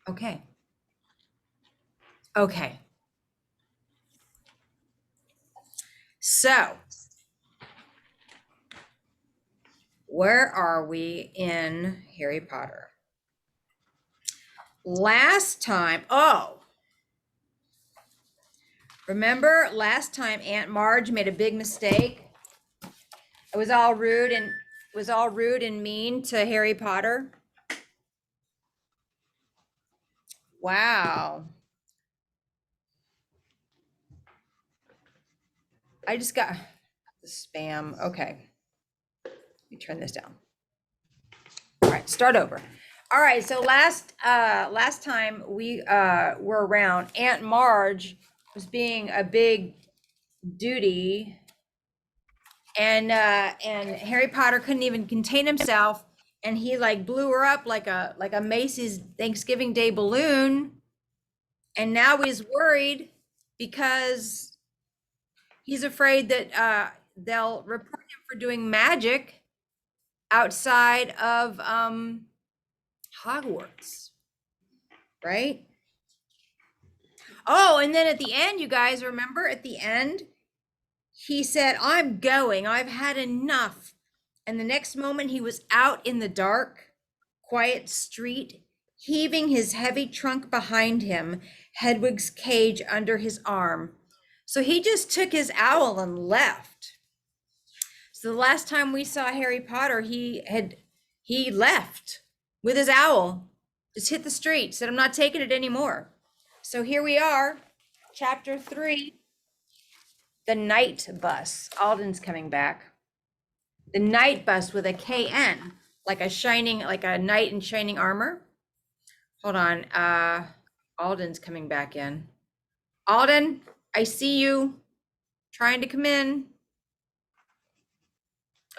Okay. Okay. So, where are we in Harry Potter? Last time, remember last time Aunt Marge made a big mistake? It was all rude and mean to Harry Potter. Wow. I just got the spam. Okay. Let me turn this down. All right, start over. All right, so last time we were around, Aunt Marge was being a big duty, and Harry Potter couldn't even contain himself, and he like blew her up like a Macy's Thanksgiving Day balloon, and now he's worried because he's afraid that they'll report him for doing magic outside of Hogwarts, right? Oh, and then at the end, you guys remember at the end, he said, I'm going, I've had enough. And the next moment, he was out in the dark, quiet street, heaving his heavy trunk behind him, Hedwig's cage under his arm. So he just took his owl and left. So the last time we saw Harry Potter, he left with his owl, just hit the street, said, I'm not taking it anymore. So here we are, chapter 3, the night bus. Alden's coming back. The night bus with a KN, like a knight in shining armor. Hold on, Alden's coming back in. Alden, I see you trying to come in.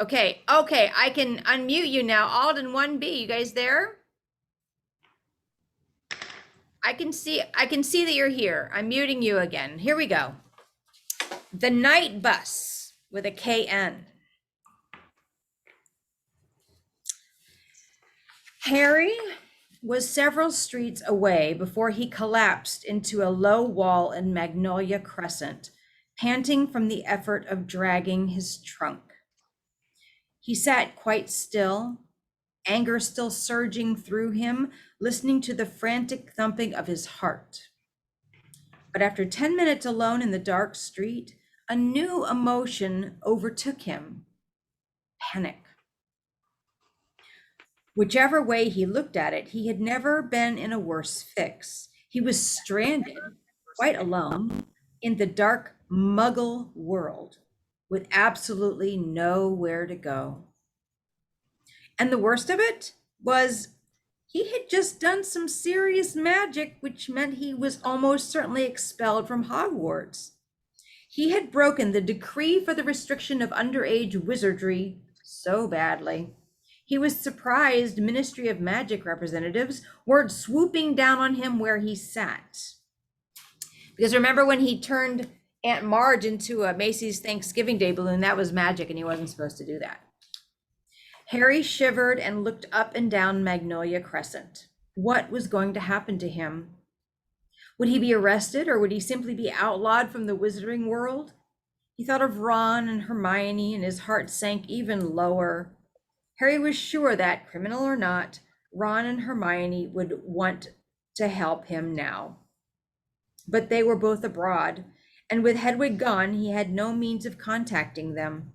Okay, I can unmute you now. Alden 1B, you guys there? I can see that you're here. I'm muting you again. Here we go. The night bus with a KN. Harry was several streets away before he collapsed into a low wall in Magnolia Crescent, panting from the effort of dragging his trunk. He sat quite still, anger still surging through him, listening to the frantic thumping of his heart. But after 10 minutes alone in the dark street, a new emotion overtook him: panic. Whichever way he looked at it, he had never been in a worse fix. He was stranded, quite alone, in the dark muggle world, with absolutely nowhere to go. And the worst of it was he had just done some serious magic, which meant he was almost certainly expelled from Hogwarts. He had broken the decree for the restriction of underage wizardry so badly. He was surprised Ministry of Magic representatives weren't swooping down on him where he sat. Because remember when he turned Aunt Marge into a Macy's Thanksgiving Day balloon, that was magic and he wasn't supposed to do that. Harry shivered and looked up and down Magnolia Crescent. What was going to happen to him? Would he be arrested, or would he simply be outlawed from the wizarding world? He thought of Ron and Hermione, and his heart sank even lower. Harry was sure that, criminal or not, Ron and Hermione would want to help him now. But they were both abroad, and with Hedwig gone, he had no means of contacting them.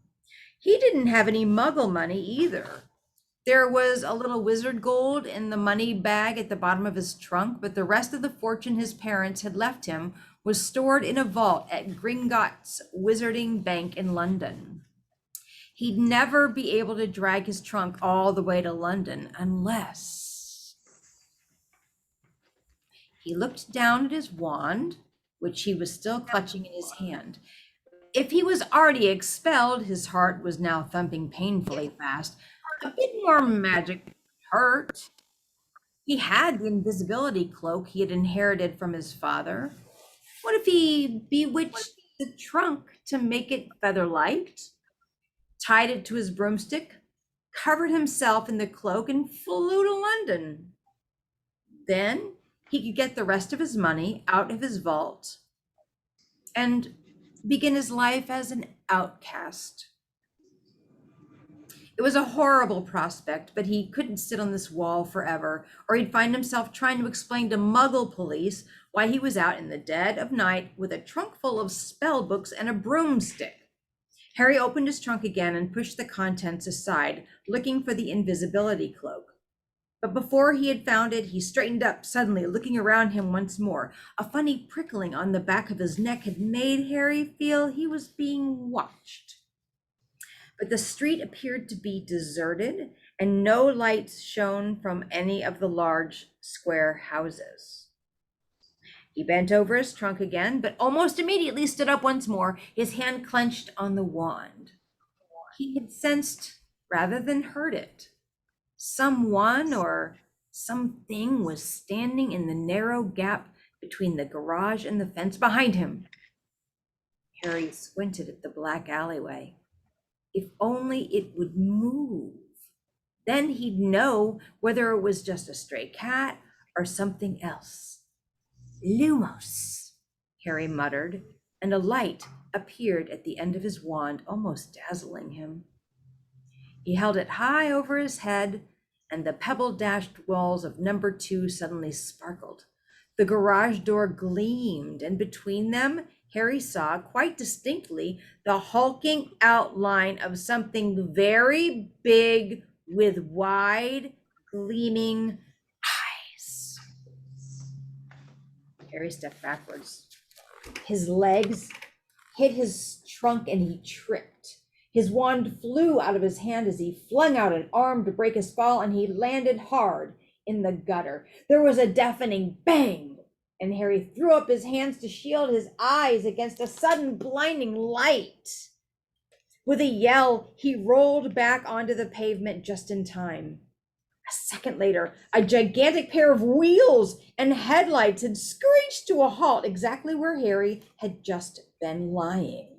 He didn't have any muggle money either. There was a little wizard gold in the money bag at the bottom of his trunk, but the rest of the fortune his parents had left him was stored in a vault at Gringotts Wizarding Bank in London. He'd never be able to drag his trunk all the way to London unless... He looked down at his wand, which he was still clutching in his hand. If he was already expelled, his heart was now thumping painfully fast. A bit more magic hurt. He had the invisibility cloak he had inherited from his father. What if he bewitched the trunk to make it feather-light, tied it to his broomstick, covered himself in the cloak, and flew to London? Then he could get the rest of his money out of his vault and begin his life as an outcast. It was a horrible prospect, but he couldn't sit on this wall forever, or he'd find himself trying to explain to Muggle police why he was out in the dead of night with a trunk full of spell books and a broomstick. Harry opened his trunk again and pushed the contents aside, looking for the invisibility cloak. But before he had found it, he straightened up suddenly, looking around him once more. A funny prickling on the back of his neck had made Harry feel he was being watched. But the street appeared to be deserted, and no lights shone from any of the large square houses. He bent over his trunk again, but almost immediately stood up once more, his hand clenched on the wand. He had sensed, rather than heard it, someone or something was standing in the narrow gap between the garage and the fence behind him. Harry squinted at the black alleyway. If only it would move. Then he'd know whether it was just a stray cat or something else. Lumos, Harry muttered, and a light appeared at the end of his wand, almost dazzling him. He held it high over his head, and the pebble-dashed walls of number 2 suddenly sparkled. The garage door gleamed, and between them, Harry saw quite distinctly the hulking outline of something very big with wide, gleaming eyes. Harry stepped backwards. His legs hit his trunk and he tripped. His wand flew out of his hand as he flung out an arm to break his fall, and he landed hard in the gutter. There was a deafening bang, and Harry threw up his hands to shield his eyes against a sudden blinding light. With a yell, he rolled back onto the pavement just in time. A second later, a gigantic pair of wheels and headlights had screeched to a halt exactly where Harry had just been lying.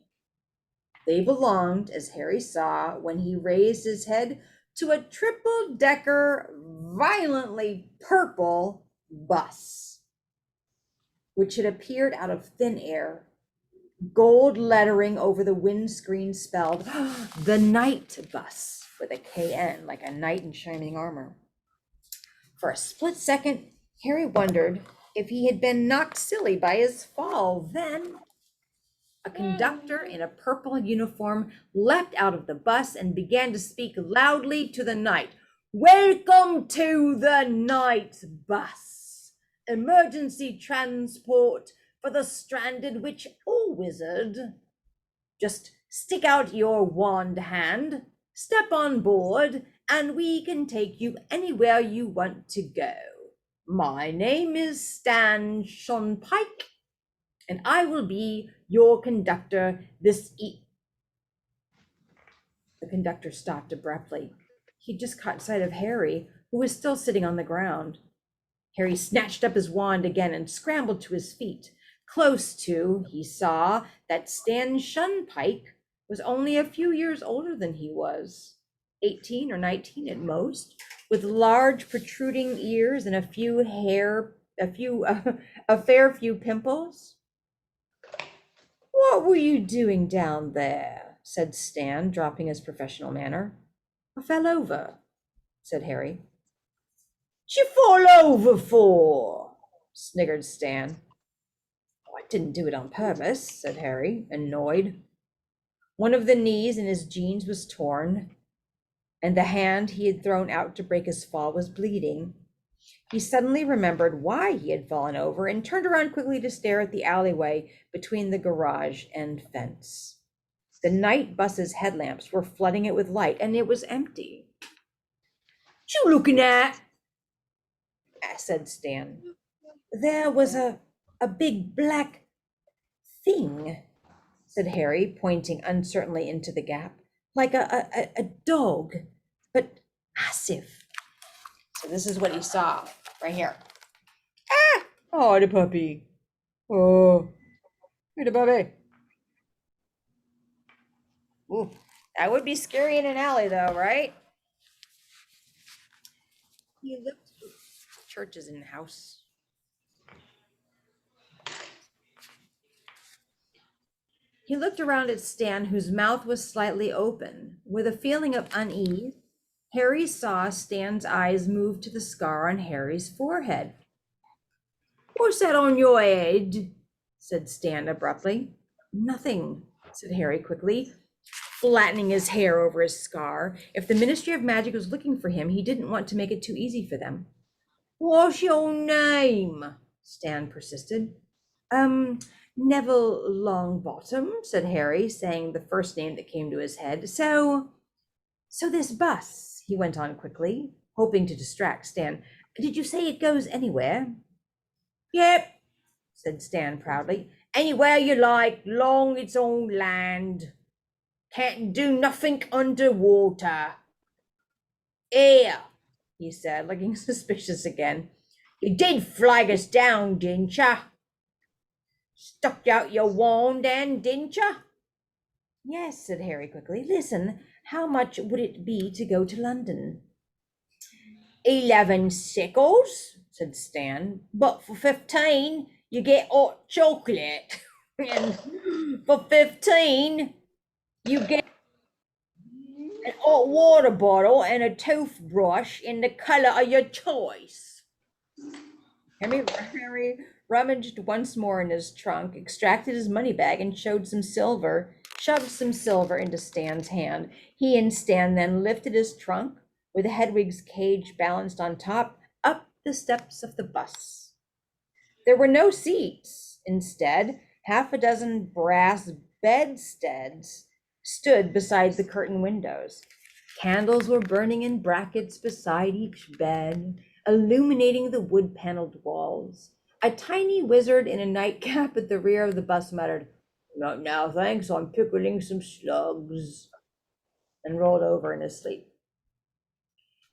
They belonged, as Harry saw when he raised his head, to a triple-decker, violently purple bus, which had appeared out of thin air. Gold lettering over the windscreen spelled the Night Bus with a KN, like a knight in shining armor. For a split second, Harry wondered if he had been knocked silly by his fall. Then a conductor in a purple uniform leapt out of the bus and began to speak loudly to the knight. Welcome to the Night Bus, emergency transport for the stranded witch or wizard. Just stick out your wand hand, step on board, and we can take you anywhere you want to go. My name is Stan Shonpike, and I will be your conductor this The conductor stopped abruptly. He just caught sight of Harry, who was still sitting on the ground. Harry snatched up his wand again and scrambled to his feet. Close to, he saw that Stan Shunpike was only a few years older than he was, 18 or 19 at most, with large protruding ears and a fair few pimples. What were you doing down there? Said Stan, dropping his professional manner. I fell over, said Harry. What'd you fall over for? Sniggered Stan. Oh, I didn't do it on purpose, said Harry, annoyed. One of the knees in his jeans was torn, and the hand he had thrown out to break his fall was bleeding. He suddenly remembered why he had fallen over and turned around quickly to stare at the alleyway between the garage and fence. The night bus's headlamps were flooding it with light, and it was empty. What you looking at? Said Stan. There was a big black thing, said Harry, pointing uncertainly into the gap, like a dog, but massive. So this is what he saw right here. Ah! Oh, the puppy. Oh, the puppy. Ooh, that would be scary in an alley, though, right? He looked. Church is in the house. He looked around at Stan, whose mouth was slightly open. With a feeling of unease, Harry saw Stan's eyes move to the scar on Harry's forehead. "What's that on your head?" said Stan abruptly. "Nothing," said Harry quickly, flattening his hair over his scar. If the Ministry of Magic was looking for him, he didn't want to make it too easy for them. "What's your name?" Stan persisted. Neville Longbottom," said Harry, saying the first name that came to his head. So this bus," he went on quickly, hoping to distract Stan. "Did you say it goes anywhere?" "Yep," said Stan proudly. "Anywhere you like, long it's on land. Can't do nothing underwater." "Here," he said, looking suspicious again. "You did flag us down, didn't ya? Stuck out your wand then, didn't ya?" "Yes," said Harry quickly. "Listen, how much would it be to go to London?" 11 sickles, said Stan. "But for 15, you get hot chocolate. And for 15, you get an hot water bottle and a toothbrush in the color of your choice." Harry rummaged once more in his trunk, extracted his money bag, and shoved some silver into Stan's hand. He and Stan then lifted his trunk, with Hedwig's cage balanced on top, up the steps of the bus. There were no seats. Instead, half a dozen brass bedsteads stood beside the curtained windows. Candles were burning in brackets beside each bed, illuminating the wood-paneled walls. A tiny wizard in a nightcap at the rear of the bus muttered, "Not now, thanks, I'm pickling some slugs," and rolled over in his sleep.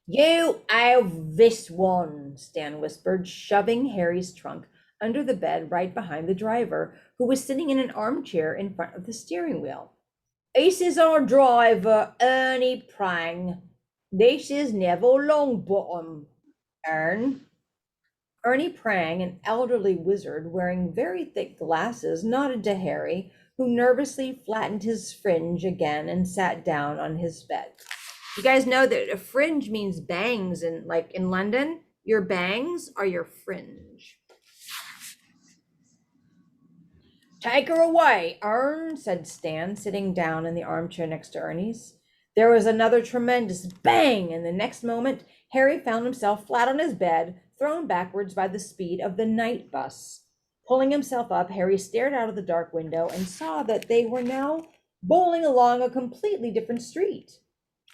"You have this one," Stan whispered, shoving Harry's trunk under the bed right behind the driver, who was sitting in an armchair in front of the steering wheel. "This is our driver, Ernie Prang. This is Neville Longbottom. Ernie Prang, an elderly wizard wearing very thick glasses, nodded to Harry, who nervously flattened his fringe again and sat down on his bed. You guys know that a fringe means bangs, and like in London, your bangs are your fringe. "Take her away, Ern," said Stan, sitting down in the armchair next to Ernie's. There was another tremendous bang, and the next moment, Harry found himself flat on his bed, thrown backwards by the speed of the night bus. Pulling himself up, Harry stared out of the dark window and saw that they were now bowling along a completely different street.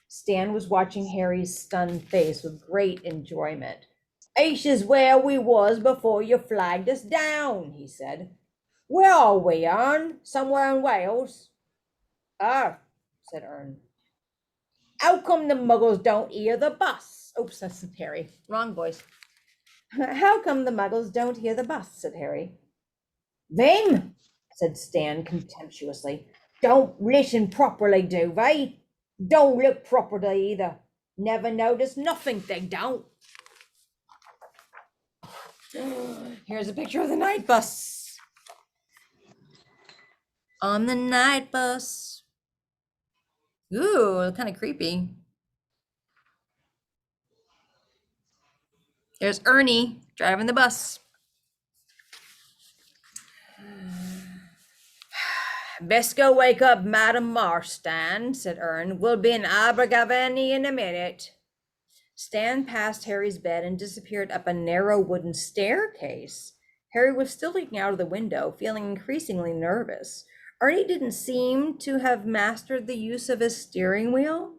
Stan was watching Harry's stunned face with great enjoyment. "This is where we was before you flagged us down," he said. "Where are we, Ern? Somewhere in Wales?" "Ah," said Ern. "How come the muggles don't hear the bus?" Oops, that's Harry. Wrong voice. "How come the muggles don't hear the bus?" said Harry. "Them," said Stan contemptuously. "Don't listen properly, do they? Don't look properly either. Never notice nothing, they don't." Here's a picture of the night bus. On the night bus. Ooh, kind of creepy. There's Ernie driving the bus. "Best go wake up Madame Marstan," said Ern. "We'll be in Abergavenny in a minute." Stan passed Harry's bed and disappeared up a narrow wooden staircase. Harry was still looking out of the window, feeling increasingly nervous. Ernie didn't seem to have mastered the use of his steering wheel.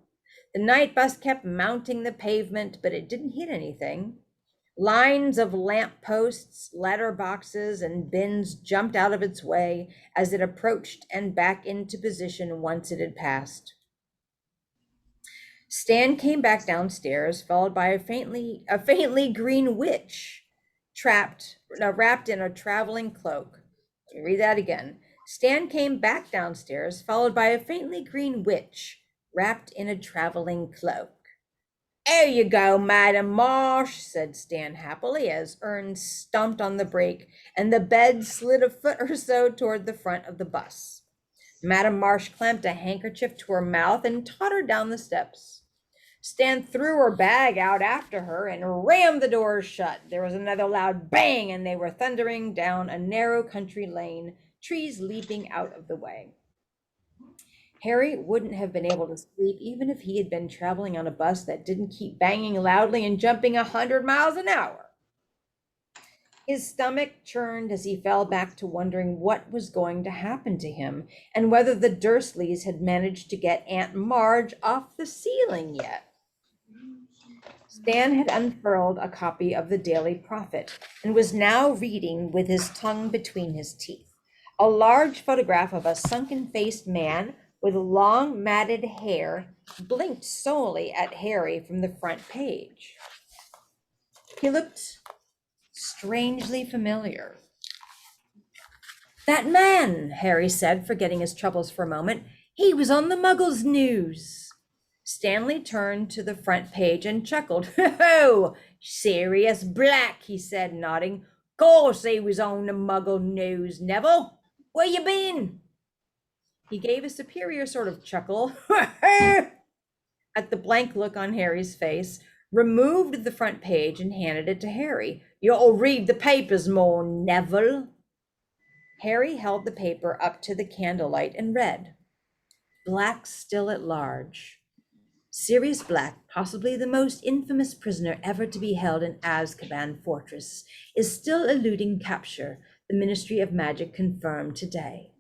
The night bus kept mounting the pavement, but it didn't hit anything. Lines of lamp posts, letter boxes, and bins jumped out of its way as it approached and back into position once it had passed. Stan came back downstairs, followed by a faintly green witch, wrapped in a traveling cloak. Let me read that again. Stan came back downstairs, followed by a faintly green witch, wrapped in a traveling cloak. "There you go, Madam Marsh," said Stan happily as Ern stomped on the brake and the bed slid a foot or so toward the front of the bus. Madame Marsh clamped a handkerchief to her mouth and tottered down the steps. Stan threw her bag out after her and rammed the doors shut. There was another loud bang, and they were thundering down a narrow country lane, trees leaping out of the way. Harry wouldn't have been able to sleep even if he had been traveling on a bus that didn't keep banging loudly and jumping 100 miles an hour. His stomach churned as he fell back to wondering what was going to happen to him and whether the Dursleys had managed to get Aunt Marge off the ceiling yet. Stan had unfurled a copy of the Daily Prophet and was now reading with his tongue between his teeth. A large photograph of a sunken-faced man with long matted hair blinked solely at Harry from the front page. He looked strangely familiar. "That man," Harry said, forgetting his troubles for a moment. "He was on the Muggles news." Stanley turned to the front page and chuckled. "Oh, Sirius Black," he said, nodding. "Course he was on the Muggle news, Neville. Where you been?" He gave a superior sort of chuckle at the blank look on Harry's face, removed the front page and handed it to Harry. "You'll read the papers more, Neville." Harry held the paper up to the candlelight and read, "Black still at large. Sirius Black, possibly the most infamous prisoner ever to be held in Azkaban fortress, is still eluding capture, the Ministry of Magic confirmed today.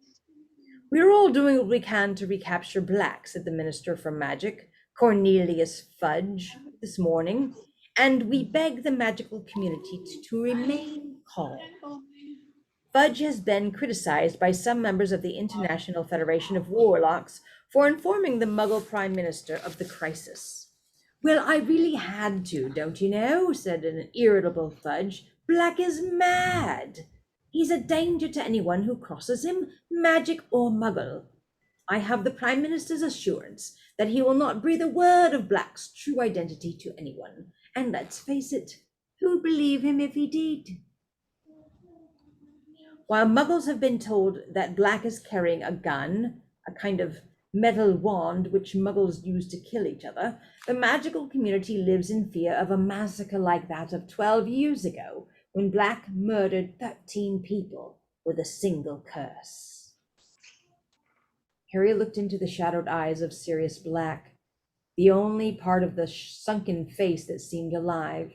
We are all doing what we can to recapture Black," said the Minister for Magic, Cornelius Fudge, this morning, "and we beg the magical community to remain calm." Fudge has been criticized by some members of the International Federation of Warlocks for informing the Muggle Prime Minister of the crisis. "Well, I really had to, don't you know," said an irritable Fudge. "Black is mad. He's a danger to anyone who crosses him, magic or Muggle. I have the Prime Minister's assurance that he will not breathe a word of Black's true identity to anyone. And let's face it, who'd believe him if he did?" While Muggles have been told that Black is carrying a gun, a kind of metal wand which Muggles use to kill each other, the magical community lives in fear of a massacre like that of 12 years ago, when Black murdered 13 people with a single curse. Harry looked into the shadowed eyes of Sirius Black, the only part of the sunken face that seemed alive.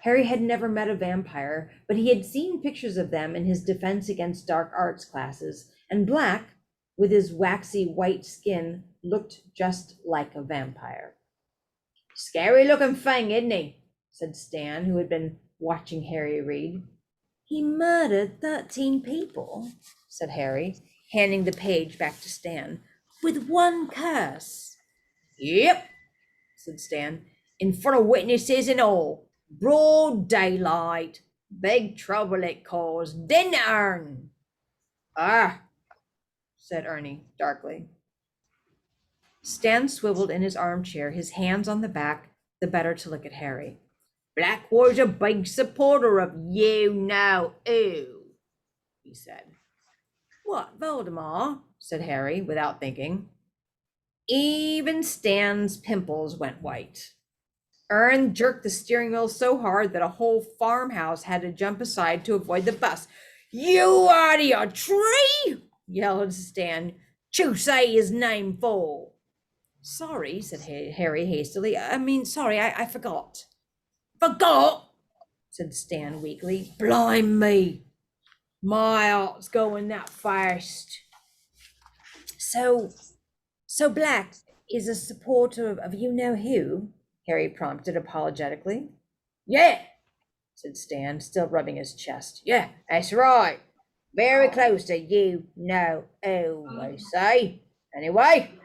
Harry had never met a vampire, but he had seen pictures of them in his Defense Against Dark Arts classes, and Black, with his waxy white skin, looked just like a vampire. "Scary looking thing, isn't he?" said Stan, who had been watching Harry read. "He murdered 13 people," said Harry, handing the page back to Stan, "with one curse." "Yep," said Stan, "in front of witnesses and all. Broad daylight. Big trouble it caused, didn't it, Ern?" "Ah," said Ernie darkly. Stan swiveled in his armchair, his hands on the back, the better to look at Harry. "Black was a big supporter of you know who," he said. "What, Voldemort?" said Harry, without thinking. Even Stan's pimples went white. Ern jerked the steering wheel so hard that a whole farmhouse had to jump aside to avoid the bus. "You out of your tree!" yelled Stan. "You say his name for?" "Sorry," said Harry hastily. Sorry, I forgot." "Forgot?" said Stan weakly. "Blime me. My heart's going that fast." So Black is a supporter of you-know-who?" Harry prompted apologetically. "Yeah," said Stan, still rubbing his chest. "Yeah, that's right. Very close to you-know-who, I say. Anyway,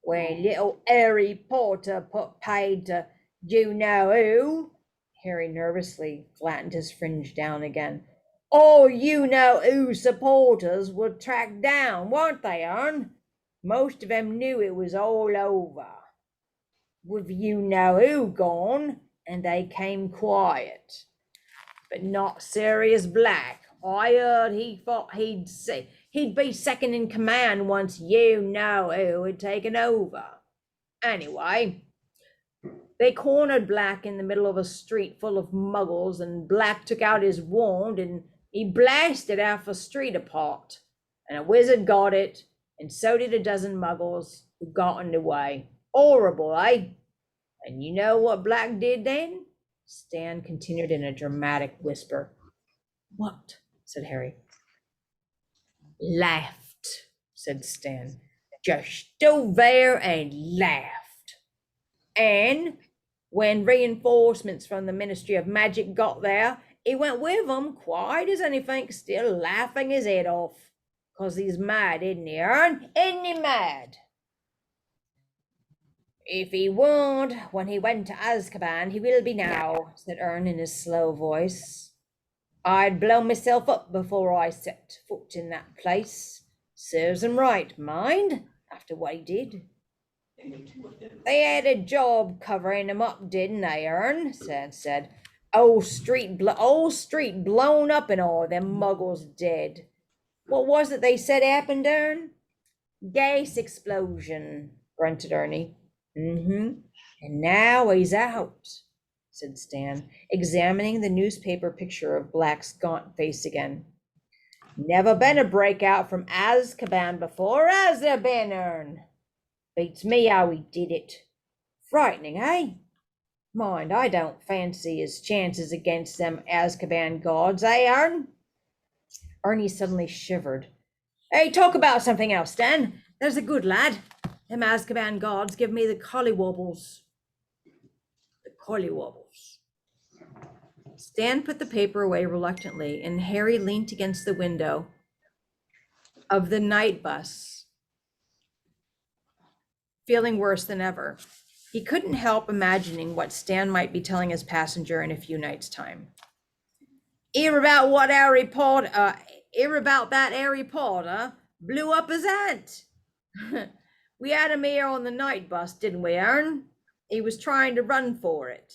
when little Harry Potter paid to you-know-who," Harry nervously flattened his fringe down again, "all you-know-who supporters were tracked down, weren't they, Ern? Most of them knew it was all over. With you-know-who gone, and they came quiet. But not Sirius Black. I heard he thought he'd be second in command once you know who had taken over. Anyway, they cornered Black in the middle of a street full of muggles, and Black took out his wand and he blasted half a street apart. And a wizard got it, and so did a dozen muggles who got in the way. Horrible, eh? And you know what Black did then? Stan continued in a dramatic whisper. What? Said Harry. Laughed, said Stan. Just stood there and laughed. And when reinforcements from the Ministry of Magic got there, he went with them, quiet as anything, still laughing his head off. 'Cause he's mad, isn't he, Ern? Isn't he mad? If he weren't when he went to Azkaban, he will be now, said Ern in his slow voice. I'd blow myself up before I set foot in that place. Serves him right, mind, after what he did. They had a job covering him up, didn't they, Ern? Stan said. Old street blown up and all, them muggles dead. What was it they said happened, Ern? Gas explosion, grunted Ernie. And now he's out, said Stan, examining the newspaper picture of Black's gaunt face again. Never been a breakout from Azkaban before, has there been, Ern? Beats me how he did it. Frightening, eh? Mind, I don't fancy his chances against them Azkaban guards, eh, Ern? Ernie suddenly shivered. Hey, talk about something else, Stan. There's a good lad. Them Azkaban guards give me the collywobbles. The collywobbles. Stan put the paper away reluctantly, and Harry leaned against the window of the night bus, feeling worse than ever. He couldn't help imagining what Stan might be telling his passenger in a few nights' time. Hear about that Harry Potter blew up his aunt. We had him here on the night bus, didn't we, Ern? He was trying to run for it.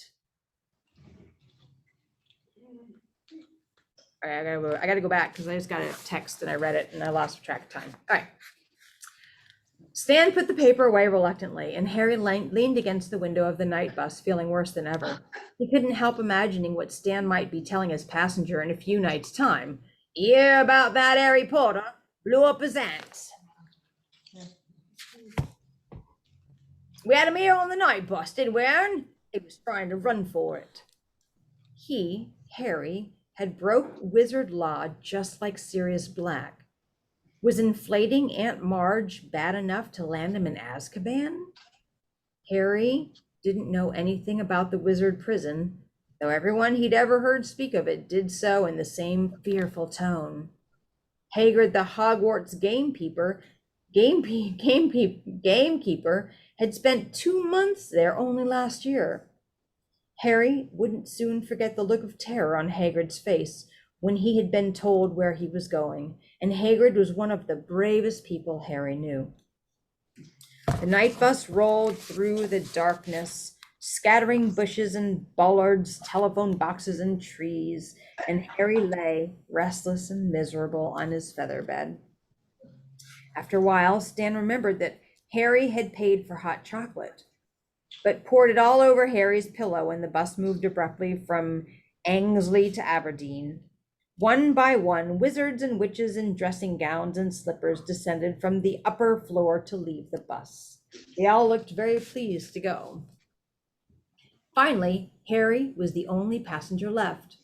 All right, I gotta go back because I just got a text and I read it and I lost track of time. All right. Stan put the paper away reluctantly, and Harry leaned against the window of the night bus, feeling worse than ever. He couldn't help imagining what Stan might be telling his passenger in a few nights' time. Hear about that Harry Potter blew up his aunt. We had him here on the night bus, didn't we, Ern? He was trying to run for it. He, Harry, had broke wizard law just like Sirius Black. Was inflating Aunt Marge bad enough to land him in Azkaban? Harry didn't know anything about the wizard prison, though everyone he'd ever heard speak of it did so in the same fearful tone. Hagrid, the Hogwarts gamekeeper, had spent 2 months there only last year. Harry wouldn't soon forget the look of terror on Hagrid's face when he had been told where he was going, and Hagrid was one of the bravest people Harry knew. The night bus rolled through the darkness, scattering bushes and bollards, telephone boxes and trees, and Harry lay, restless and miserable, on his feather bed. After a while, Stan remembered that Harry had paid for hot chocolate, but poured it all over Harry's pillow when the bus moved abruptly from Ainsley to Aberdeen. One by one, wizards and witches in dressing gowns and slippers descended from the upper floor to leave the bus. They all looked very pleased to go. Finally, Harry was the only passenger left.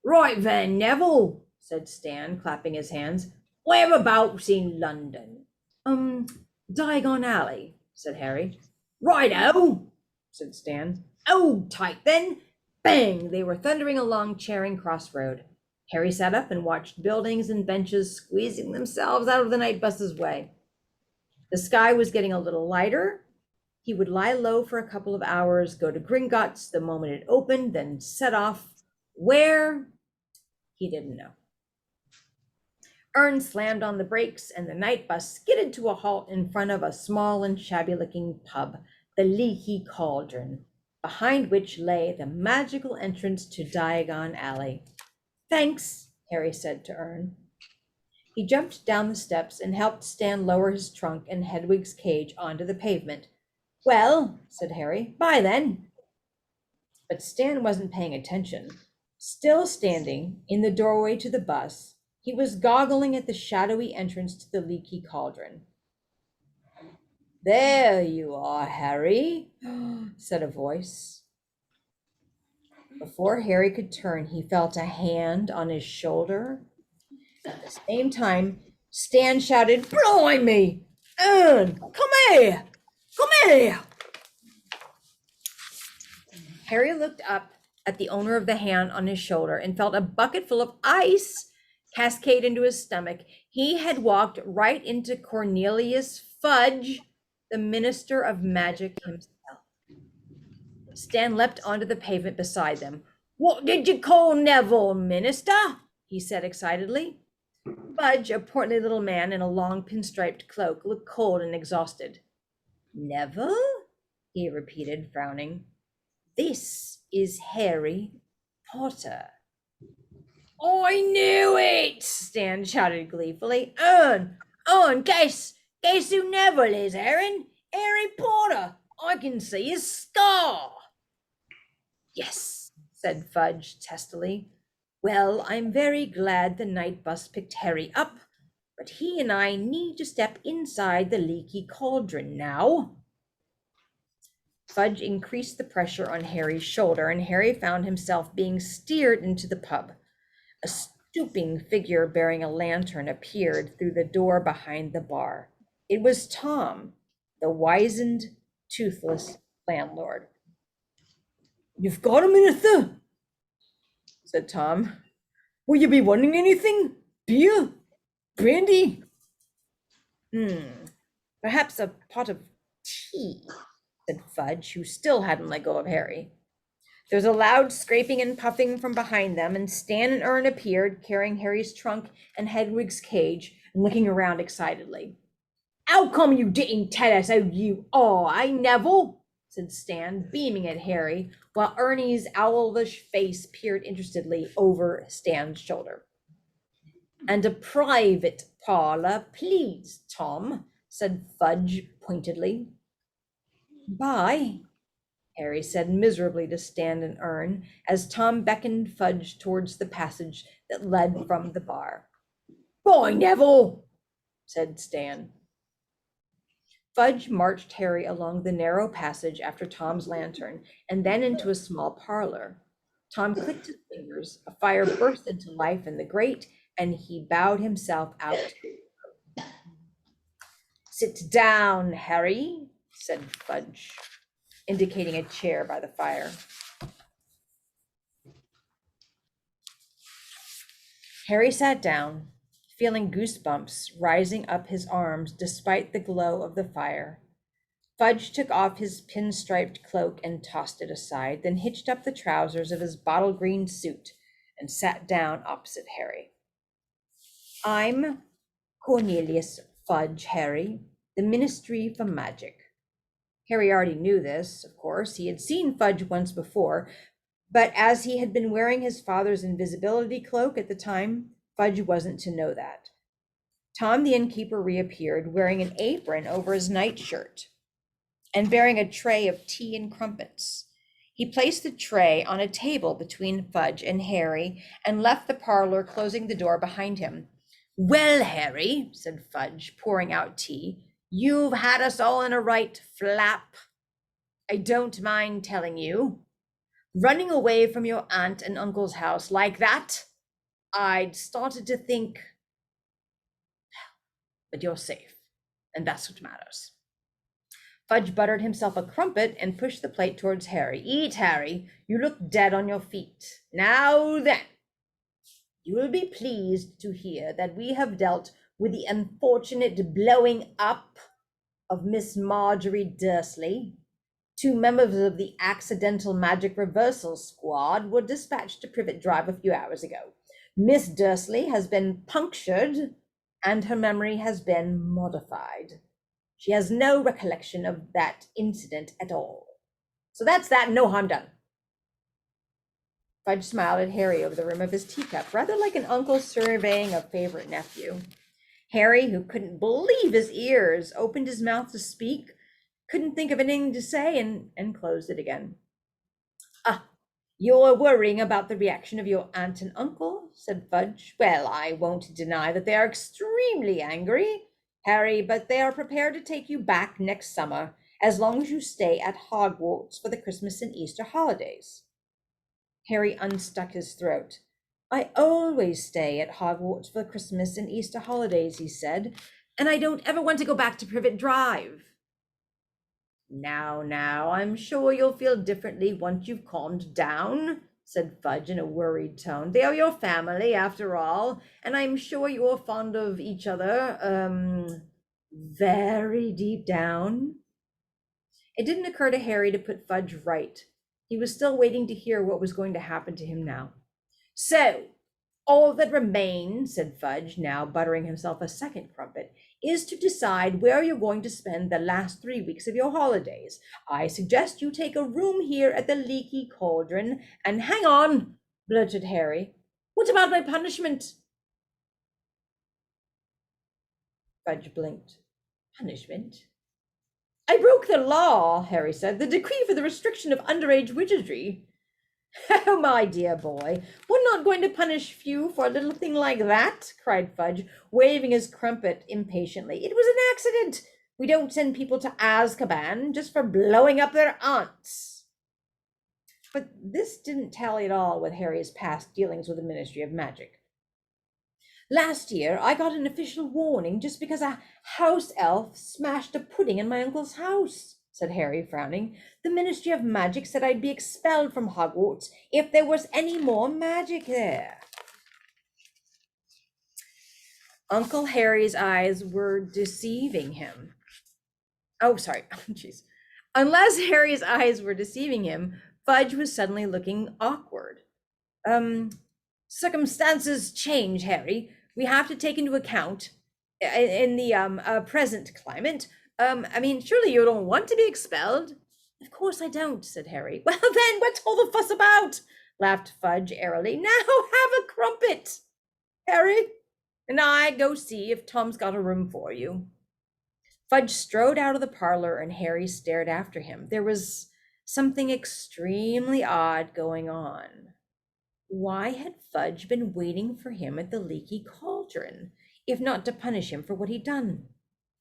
Right then, Neville, said Stan, clapping his hands. Whereabouts in London? Diagon Alley, said Harry. Righto, said Stan. Oh, tight then. Bang! They were thundering along Charing Cross Road. Harry sat up and watched buildings and benches squeezing themselves out of the night bus's way. The sky was getting a little lighter. He would lie low for a couple of hours, go to Gringotts the moment it opened, then set off. Where? He didn't know. Ern slammed on the brakes, and the night bus skidded to a halt in front of a small and shabby-looking pub, the Leaky Cauldron, behind which lay the magical entrance to Diagon Alley. Thanks, Harry said to Ern. He jumped down the steps and helped Stan lower his trunk and Hedwig's cage onto the pavement. "Well," said Harry, "bye then." But Stan wasn't paying attention. Still standing in the doorway to the bus, he was goggling at the shadowy entrance to the Leaky Cauldron. "There you are, Harry," said a voice. Before Harry could turn, he felt a hand on his shoulder. At the same time, Stan shouted, "Blimey! Ern, come here! Come here!" Harry looked up at the owner of the hand on his shoulder and felt a bucket full of ice cascade into his stomach. He had walked right into Cornelius Fudge, the Minister of Magic himself. Stan leapt onto the pavement beside them. "What did you call Neville, Minister?" he said excitedly. Fudge, a portly little man in a long pinstriped cloak, looked cold and exhausted. "Neville?" he repeated, frowning. "This is Harry Potter." "I knew it!" Stan shouted gleefully. Ern, guess who Neville is, Aaron? Harry Potter! I can see his scar!" "Yes," said Fudge testily. "Well, I'm very glad the night bus picked Harry up, but he and I need to step inside the Leaky Cauldron now." Fudge increased the pressure on Harry's shoulder, and Harry found himself being steered into the pub. A stooping figure bearing a lantern appeared through the door behind the bar. It was Tom, the wizened, toothless landlord. "You've got a minute there," said Tom. "Will you be wanting anything? Beer? Brandy?" Perhaps a pot of tea," said Fudge, who still hadn't let go of Harry. There was a loud scraping and puffing from behind them, and Stan and Ern appeared, carrying Harry's trunk and Hedwig's cage, and looking around excitedly. "How come you didn't tell us who you are, eh, Neville?" said Stan, beaming at Harry, while Ernie's owlish face peered interestedly over Stan's shoulder. "And a private parlor, please, Tom," said Fudge pointedly. "Bye," Harry said miserably to Stan and Ern, as Tom beckoned Fudge towards the passage that led from the bar. "Bye, Neville," said Stan. Fudge marched Harry along the narrow passage after Tom's lantern, and then into a small parlor. Tom clicked his fingers, a fire burst into life in the grate, and he bowed himself out. "Sit down, Harry," said Fudge, indicating a chair by the fire. Harry sat down, feeling goosebumps rising up his arms despite the glow of the fire. Fudge took off his pinstriped cloak and tossed it aside, then hitched up the trousers of his bottle green suit and sat down opposite Harry. "I'm Cornelius Fudge, Harry, the Ministry for Magic." Harry already knew this, of course. He had seen Fudge once before, but as he had been wearing his father's invisibility cloak at the time, Fudge wasn't to know that. Tom the innkeeper reappeared, wearing an apron over his nightshirt and bearing a tray of tea and crumpets. He placed the tray on a table between Fudge and Harry and left the parlor, closing the door behind him. "Well, Harry," said Fudge, pouring out tea, "you've had us all in a right flap. I don't mind telling you. Running away from your aunt and uncle's house like that, I'd started to think, but you're safe, and that's what matters." Fudge buttered himself a crumpet and pushed the plate towards Harry. "Eat, Harry. You look dead on your feet. Now then, you will be pleased to hear that we have dealt with the unfortunate blowing up of Miss Marjorie Dursley. 2 members of the Accidental Magic Reversal Squad were dispatched to Privet Drive a few hours ago. Miss Dursley has been punctured, and her memory has been modified. She has no recollection of that incident at all. So that's that, no harm done." Fudge smiled at Harry over the rim of his teacup, rather like an uncle surveying a favorite nephew. Harry, who couldn't believe his ears, opened his mouth to speak, couldn't think of anything to say, and closed it again. Ah, you're worrying about the reaction of your aunt and uncle, said Fudge. Well, I won't deny that they are extremely angry, Harry, but they are prepared to take you back next summer, as long as you stay at Hogwarts for the Christmas and Easter holidays. Harry unstuck his throat. I always stay at Hogwarts for Christmas and Easter holidays, he said, and I don't ever want to go back to Privet Drive. Now, I'm sure you'll feel differently once you've calmed down, said Fudge in a worried tone. They are your family, after all, and I'm sure you're fond of each other, very deep down. It didn't occur to Harry to put Fudge right. He was still waiting to hear what was going to happen to him now. So, all that remains, said Fudge, now buttering himself a second crumpet, is to decide where you're going to spend the last 3 weeks of your holidays. I suggest you take a room here at the Leaky Cauldron, and hang on, blurted Harry. What about my punishment? Fudge blinked. Punishment? I broke the law, Harry said, the decree for the restriction of underage wizardry. Oh, my dear boy, we're not going to punish you for a little thing like that, cried Fudge, waving his crumpet impatiently. It was an accident. We don't send people to Azkaban just for blowing up their aunts. But this didn't tally at all with Harry's past dealings with the Ministry of Magic. Last year, I got an official warning just because a house elf smashed a pudding in my uncle's house, said Harry, frowning. The Ministry of Magic said I'd be expelled from Hogwarts if there was any more magic there. Uncle Harry's eyes were deceiving him. Oh, sorry. Jeez. Unless Harry's eyes were deceiving him, Fudge was suddenly looking awkward. Circumstances change, Harry. We have to take into account in the present climate. Surely you don't want to be expelled. Of course I don't, said Harry. Well then, what's all the fuss about? Laughed Fudge airily. Now have a crumpet, Harry, and I go see if Tom's got a room for you. Fudge strode out of the parlor, and Harry stared after him. There was something extremely odd going on. Why had Fudge been waiting for him at the Leaky Cauldron, if not to punish him for what he'd done?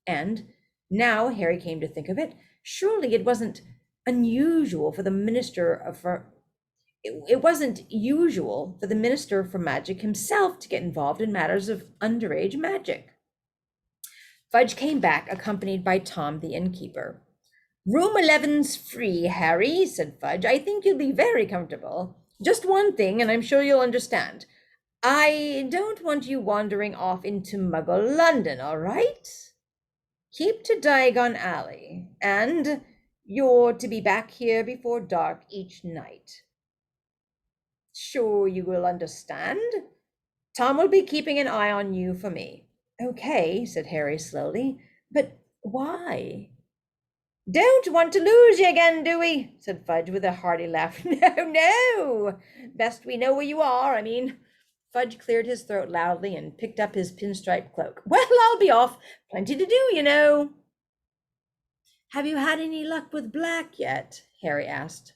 And now Harry came to think of it, surely it wasn't unusual for the Minister for it wasn't usual for the Minister for Magic himself to get involved in matters of underage magic. Fudge came back, accompanied by Tom the innkeeper. Room 11's free, Harry, said Fudge. I think you'll be very comfortable. Just one thing, and I'm sure you'll understand. I don't want you wandering off into Muggle London, all right? Keep to Diagon Alley, and you're to be back here before dark each night. Sure you will understand? Tom will be keeping an eye on you for me. Okay, said Harry slowly, but why? Don't want to lose you again, do we? Said Fudge with a hearty laugh. No. Best we know where you are, Fudge cleared his throat loudly and picked up his pinstripe cloak. Well, I'll be off. Plenty to do, you know. Have you had any luck with Black yet? Harry asked.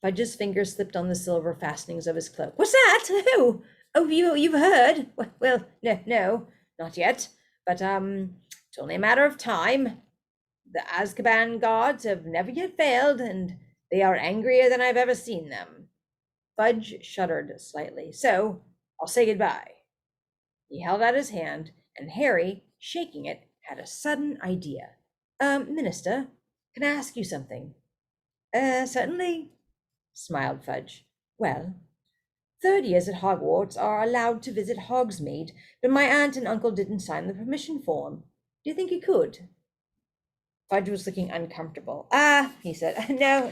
Fudge's fingers slipped on the silver fastenings of his cloak. What's that? Who? Oh, you've heard? Well, no, not yet. But, it's only a matter of time. The Azkaban guards have never yet failed, and they are angrier than I've ever seen them. Fudge shuddered slightly. So, I'll say goodbye. He held out his hand, and Harry, shaking it, had a sudden idea. Minister, can I ask you something? Certainly, smiled Fudge. Well, third years at Hogwarts are allowed to visit Hogsmeade, but my aunt and uncle didn't sign the permission form. Do you think you could? Fudge was looking uncomfortable. He said, No,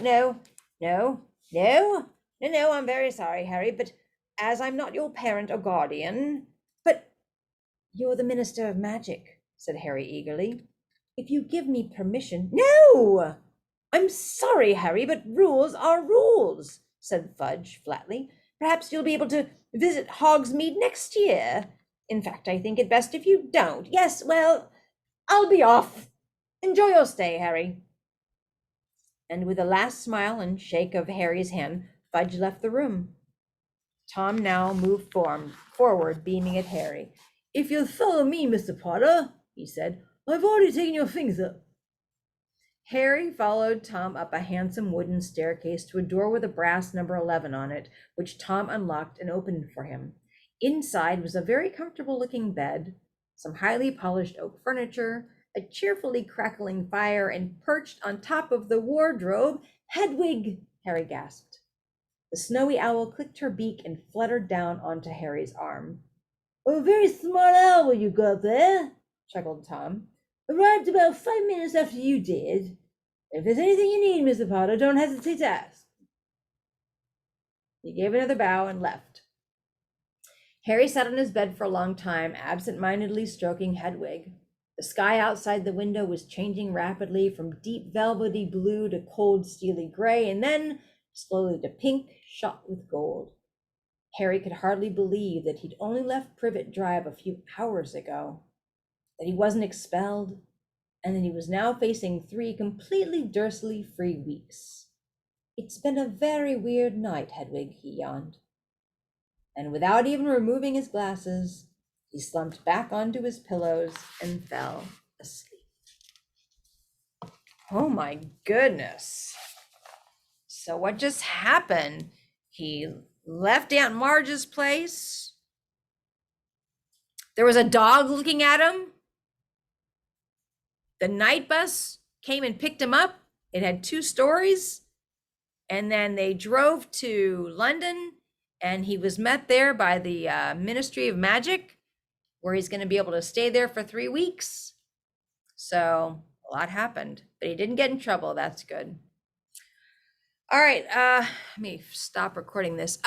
I'm very sorry, Harry, but as I'm not your parent or guardian. But you're the Minister of Magic, said Harry eagerly. If you give me permission. No! I'm sorry, Harry, but rules are rules, said Fudge flatly. Perhaps you'll be able to visit Hogsmeade next year. In fact, I think it best if you don't. Yes, well, I'll be off. Enjoy your stay, Harry. And with a last smile and shake of Harry's hand, Fudge left the room. Tom now moved forward, beaming at Harry. If you'll follow me, Mr. Potter, he said, I've already taken your things up. Harry followed Tom up a handsome wooden staircase to a door with a brass number 11 on it, which Tom unlocked and opened for him. Inside was a very comfortable looking bed, some highly polished oak furniture, a cheerfully crackling fire, and perched on top of the wardrobe, Hedwig, Harry gasped. The snowy owl clicked her beak and fluttered down onto Harry's arm. A very smart owl you got there, chuckled Tom. Arrived about 5 minutes after you did. If there's anything you need, Mr. Potter, don't hesitate to ask. He gave another bow and left. Harry sat on his bed for a long time, absent-mindedly stroking Hedwig. The sky outside the window was changing rapidly from deep velvety blue to cold steely gray, and then slowly to pink, shot with gold. Harry could hardly believe that he'd only left Privet Drive a few hours ago, that he wasn't expelled, and that he was now facing 3 completely Dursley-free weeks. It's been a very weird night, Hedwig, he yawned. And without even removing his glasses, he slumped back onto his pillows and fell asleep. Oh my goodness. So what just happened? He left Aunt Marge's place. There was a dog looking at him. The night bus came and picked him up. It had 2 stories. And then they drove to London, and he was met there by the Ministry of Magic, where he's going to be able to stay there for 3 weeks. So a lot happened, but he didn't get in trouble. That's good. All right, let me stop recording this.